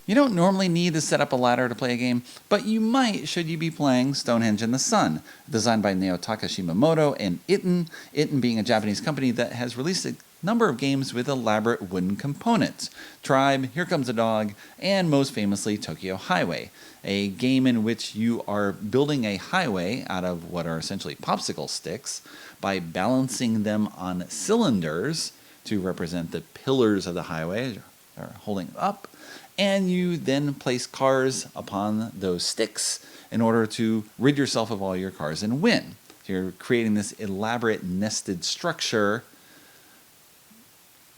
You don't normally need to set up a ladder to play a game, but you might should you be playing Stonehenge in the Sun, designed by Naotaka Shimamoto and Itten, Itten being a Japanese company that has released a number of games with elaborate wooden components. Tribe, Here Comes a Dog, and most famously Tokyo Highway, a game in which you are building a highway out of what are essentially popsicle sticks by balancing them on cylinders to represent the pillars of the highway, or holding up, and you then place cars upon those sticks in order to rid yourself of all your cars and win. So you're creating this elaborate nested structure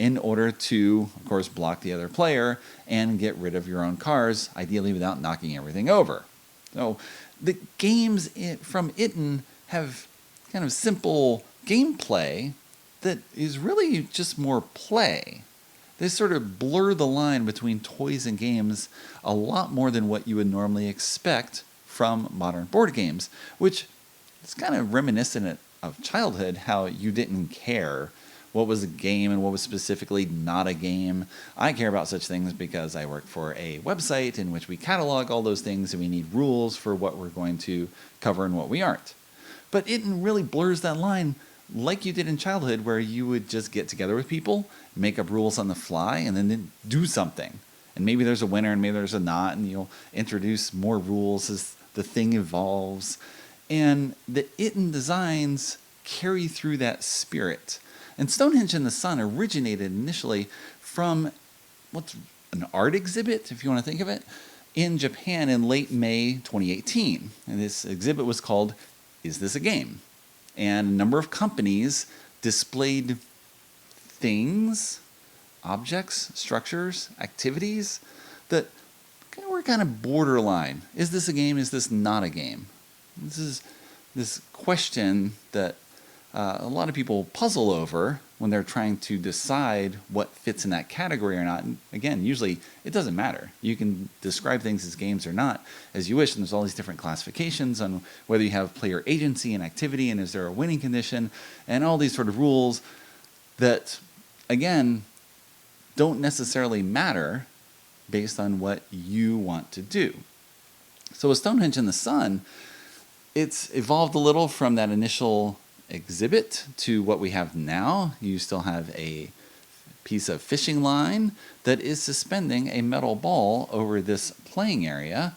in order to, of course, block the other player and get rid of your own cars, ideally without knocking everything over. So the games from Itten have kind of simple gameplay that is really just more play. They sort of blur the line between toys and games a lot more than what you would normally expect from modern board games, which is kind of reminiscent of childhood, how you didn't care what was a game and what was specifically not a game. I care about such things because I work for a website in which we catalog all those things and we need rules for what we're going to cover and what we aren't. But it really blurs that line like you did in childhood, where you would just get together with people, make up rules on the fly, and then do something. And maybe there's a winner and maybe there's a not, and you'll introduce more rules as the thing evolves. And the Itten designs carry through that spirit. And Stonehenge in the Sun originated initially from what's an art exhibit, if you want to think of it, in Japan in late May 2018. And this exhibit was called Is This a Game? And a number of companies displayed things, objects, structures, activities that were kind of borderline. Is this a game? Is this not a game? This is this question that a lot of people puzzle over when they're trying to decide what fits in that category or not. And again, usually it doesn't matter. You can describe things as games or not as you wish, and there's all these different classifications on whether you have player agency and activity, and is there a winning condition, and all these sort of rules that, again, don't necessarily matter based on what you want to do. So with Stonehenge in the Sun, it's evolved a little from that initial exhibit to what we have now. You still have a piece of fishing line that is suspending a metal ball over this playing area.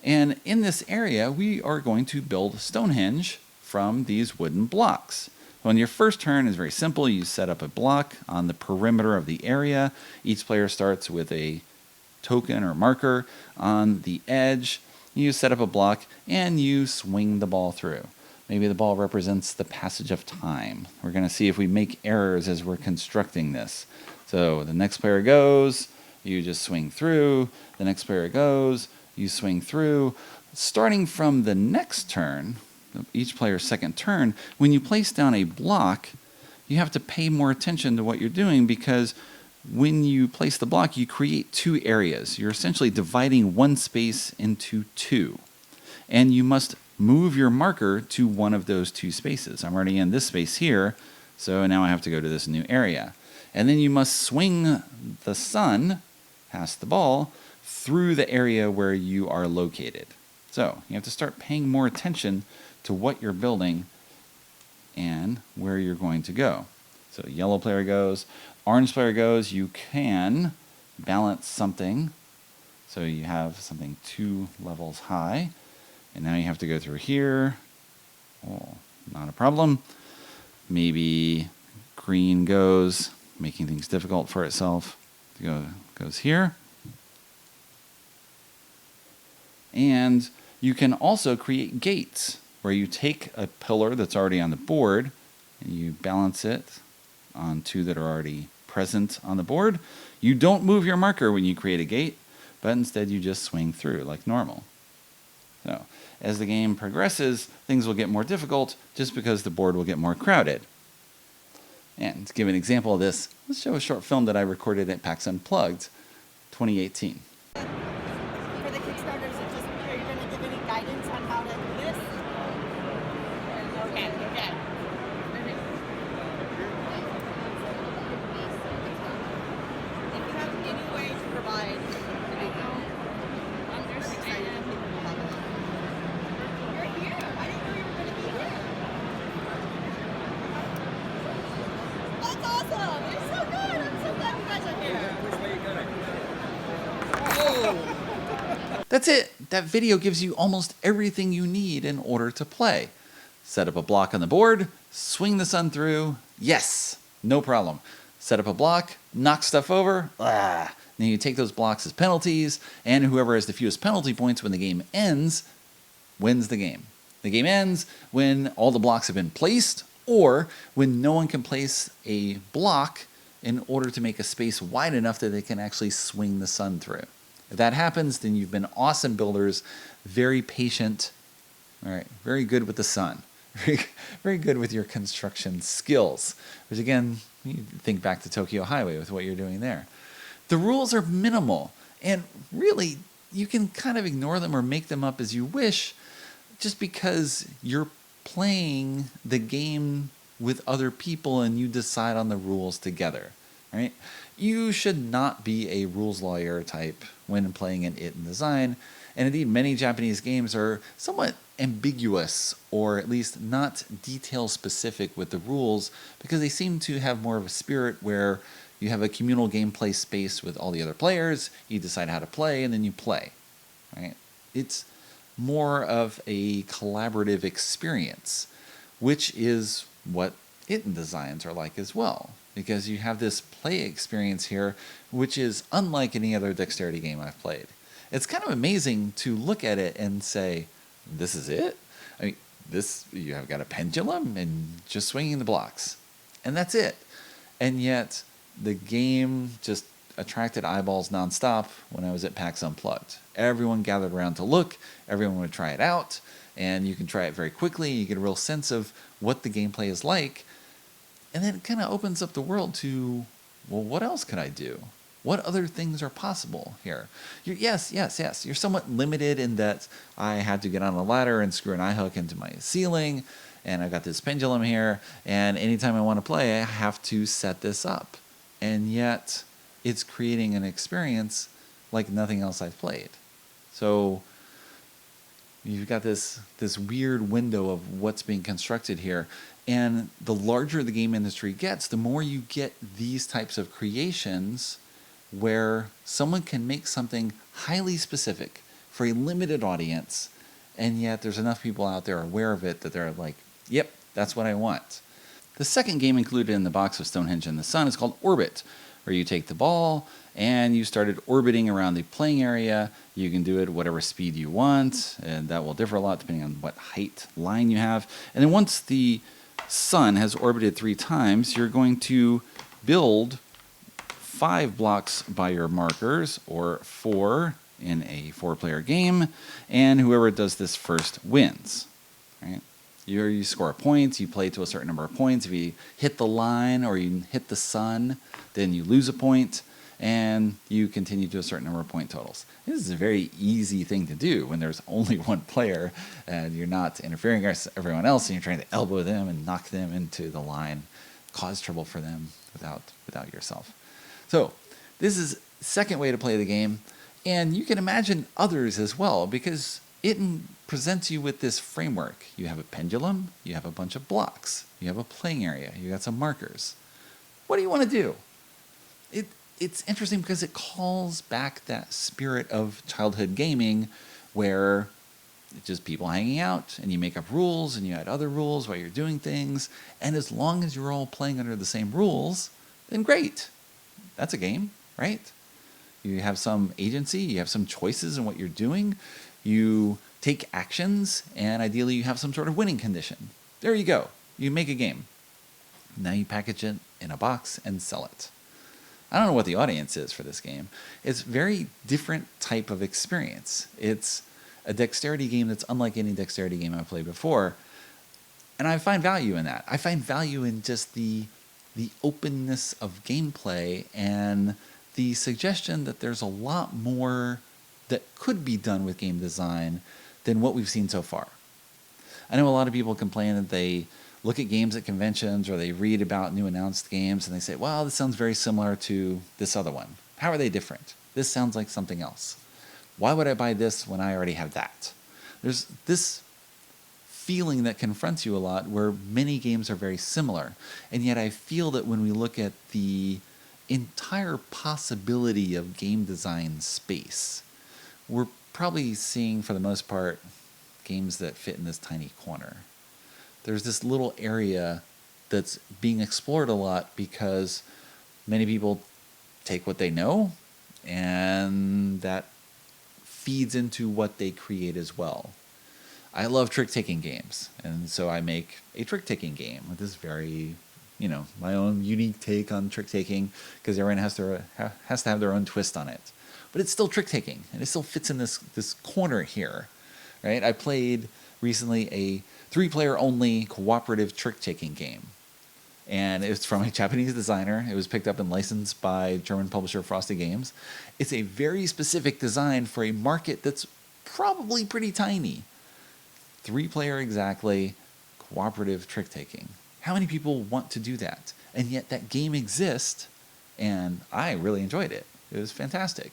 And in this area, we are going to build Stonehenge from these wooden blocks. On your first turn is very simple. You set up a block on the perimeter of the area. Each player starts with a token or marker on the edge. You set up a block and you swing the ball through. Maybe the ball represents the passage of time. We're going to see if we make errors as we're constructing this. So the next player goes, you just swing through. The next player goes, you swing through. Starting from the next turn, each player's second turn, when you place down a block, you have to pay more attention to what you're doing, because when you place the block, you create two areas. You're essentially dividing one space into two. And you must move your marker to one of those two spaces. I'm already in this space here, so now I have to go to this new area. And then you must swing the sun past the ball through the area where you are located. So you have to start paying more attention to what you're building and where you're going to go. So yellow player goes, orange player goes. You can balance something. So you have something 2 levels high. And now you have to go through here. Oh, not a problem. Maybe green goes, making things difficult for itself. Goes here. And you can also create gates, where you take a pillar that's already on the board and you balance it on 2 that are already present on the board. You don't move your marker when you create a gate, but instead you just swing through like normal. So as the game progresses, things will get more difficult just because the board will get more crowded. And to give an example of this, let's show a short film that I recorded at PAX Unplugged 2018. For the Kickstarters, are you going to give any guidance on how to do this? Okay. If you have any way to provide That's it. That video gives you almost everything you need in order to play. Set up a block on the board, swing the sun through, yes, no problem. Set up a block, knock stuff over, Then you take those blocks as penalties, and whoever has the fewest penalty points when the game ends wins the game. The game ends when all the blocks have been placed, or when no one can place a block in order to make a space wide enough that they can actually swing the sun through. If that happens, then you've been awesome builders, very patient, all right, very good with the sun, very good with your construction skills. Which again, you think back to Tokyo Highway with what you're doing there. The rules are minimal, and really, you can kind of ignore them or make them up as you wish, just because you're playing the game with other people and you decide on the rules together, right? You should not be a rules lawyer type when playing an Itten design, and indeed many Japanese games are somewhat ambiguous or at least not detail specific with the rules because they seem to have more of a spirit where you have a communal gameplay space with all the other players, you decide how to play, and then you play, right? It's more of a collaborative experience, which is what Itten designs are like as well, because you have this play experience here, which is unlike any other dexterity game I've played. It's kind of amazing to look at it and say, this is it? I mean, you have got a pendulum and just swinging the blocks, and that's it. And yet, the game just attracted eyeballs nonstop when I was at PAX Unplugged. Everyone gathered around to look, everyone would try it out, and you can try it very quickly. You get a real sense of what the gameplay is like, and then it kind of opens up the world to, well, what else could I do? What other things are possible here? Yes. You're somewhat limited in that I had to get on a ladder and screw an eye hook into my ceiling, and I've got this pendulum here, and anytime I want to play, I have to set this up. And yet, it's creating an experience like nothing else I've played. So you've got this weird window of what's being constructed here. And the larger the game industry gets, the more you get these types of creations where someone can make something highly specific for a limited audience, and yet there's enough people out there aware of it that they're like, yep, that's what I want. The second game included in the box of Stonehenge and the Sun is called Orbit, where you take the ball and you started orbiting around the playing area. You can do it at whatever speed you want, and that will differ a lot depending on what height line you have. And then once the sun has orbited 3 times, you're going to build 5 blocks by your markers, or 4 in a 4-player game, and whoever does this first wins, right? You score points, you play to a certain number of points. If you hit the line or you hit the sun, then you lose a point, and you continue to a certain number of point totals. This is a very easy thing to do when there's only one player and you're not interfering with everyone else and you're trying to elbow them and knock them into the line, cause trouble for them without yourself. So this is the second way to play the game, and you can imagine others as well, because it presents you with this framework. You have a pendulum, you have a bunch of blocks, you have a playing area, you got some markers. What do you want to do? It's interesting because it calls back that spirit of childhood gaming where it's just people hanging out and you make up rules and you add other rules while you're doing things. And as long as you're all playing under the same rules, then great. That's a game, right? You have some agency, you have some choices in what you're doing. You take actions, and ideally you have some sort of winning condition. There you go. You make a game. Now you package it in a box and sell it. I don't know what the audience is for this game. It's a very different type of experience. It's a dexterity game that's unlike any dexterity game I've played before. And I find value in that. I find value in just the openness of gameplay and the suggestion that there's a lot more that could be done with game design than what we've seen so far. I know a lot of people complain that they look at games at conventions or they read about new announced games and they say, well, this sounds very similar to this other one. How are they different? This sounds like something else. Why would I buy this when I already have that? There's this feeling that confronts you a lot where many games are very similar. And yet I feel that when we look at the entire possibility of game design space, we're probably seeing, for the most part, games that fit in this tiny corner. There's this little area that's being explored a lot because many people take what they know, and that feeds into what they create as well. I love trick-taking games, and so I make a trick-taking game with this very, my own unique take on trick-taking, because everyone has to have their own twist on it. But it's still trick-taking, and it still fits in this corner here, right? I played recently a 3-player only cooperative trick-taking game, and it's from a Japanese designer. It was picked up and licensed by German publisher Frosty Games. It's a very specific design for a market that's probably pretty tiny. 3-player exactly, cooperative trick-taking. How many people want to do that? And yet that game exists, and I really enjoyed it. It was fantastic.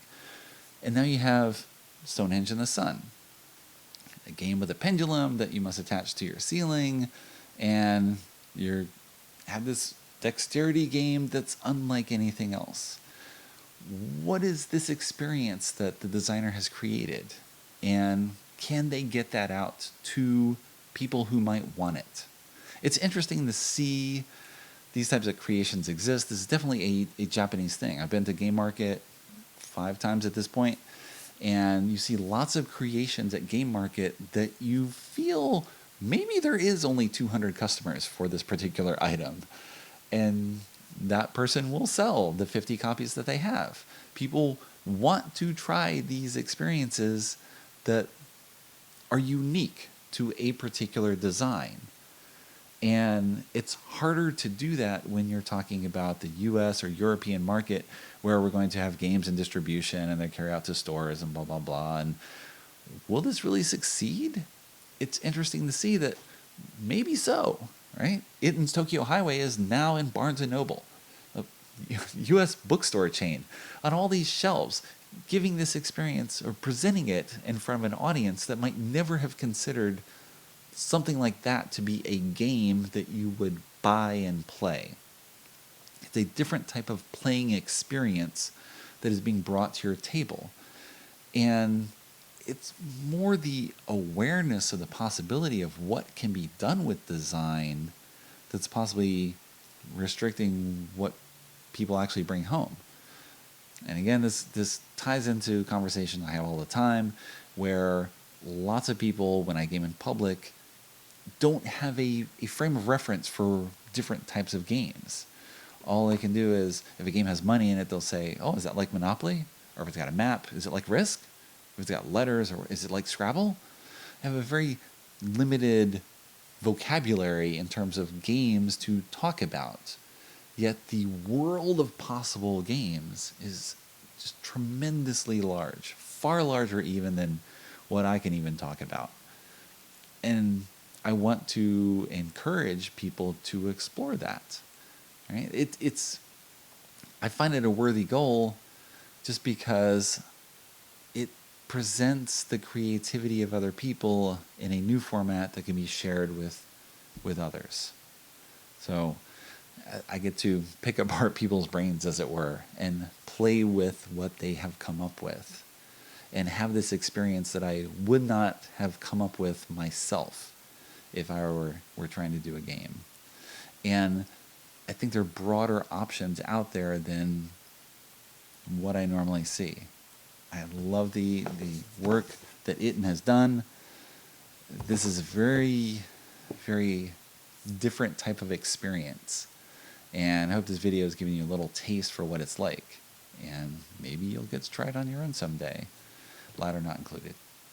And now you have Stonehenge in the Sun, a game with a pendulum that you must attach to your ceiling, and you have this dexterity game that's unlike anything else. What is this experience that the designer has created? And can they get that out to people who might want it? It's interesting to see these types of creations exist. This is definitely a Japanese thing. I've been to Game Market 5 times at this point, and you see lots of creations at Game Market that you feel maybe there is only 200 customers for this particular item, and that person will sell the 50 copies that they have. People want to try these experiences that are unique to a particular design. And it's harder to do that when you're talking about the US or European market, where we're going to have games in distribution and they carry out to stores and blah, blah, blah. And will this really succeed? It's interesting to see that maybe so, right? Itten's Tokyo Highway is now in Barnes & Noble, a US bookstore chain, on all these shelves, giving this experience or presenting it in front of an audience that might never have considered something like that to be a game that you would buy and play. It's a different type of playing experience that is being brought to your table. And it's more the awareness of the possibility of what can be done with design that's possibly restricting what people actually bring home. And again, this ties into conversation I have all the time, where lots of people, when I game in public, don't have a frame of reference for different types of games. All they can do is, if a game has money in it, they'll say, oh, is that like Monopoly? Or if it's got a map, is it like Risk? If it's got letters, or is it like Scrabble? I have a very limited vocabulary in terms of games to talk about. Yet the world of possible games is just tremendously large, far larger even than what I can even talk about. And I want to encourage people to explore that. Right? I find it a worthy goal just because it presents the creativity of other people in a new format that can be shared with others. So I get to pick apart people's brains, as it were, and play with what they have come up with, and have this experience that I would not have come up with myself if I were trying to do a game. And I think there are broader options out there than what I normally see. I love the work that Itten has done. This is a very, very different type of experience. And I hope this video is giving you a little taste for what it's like. And maybe you'll get to try it on your own someday. Ladder not included.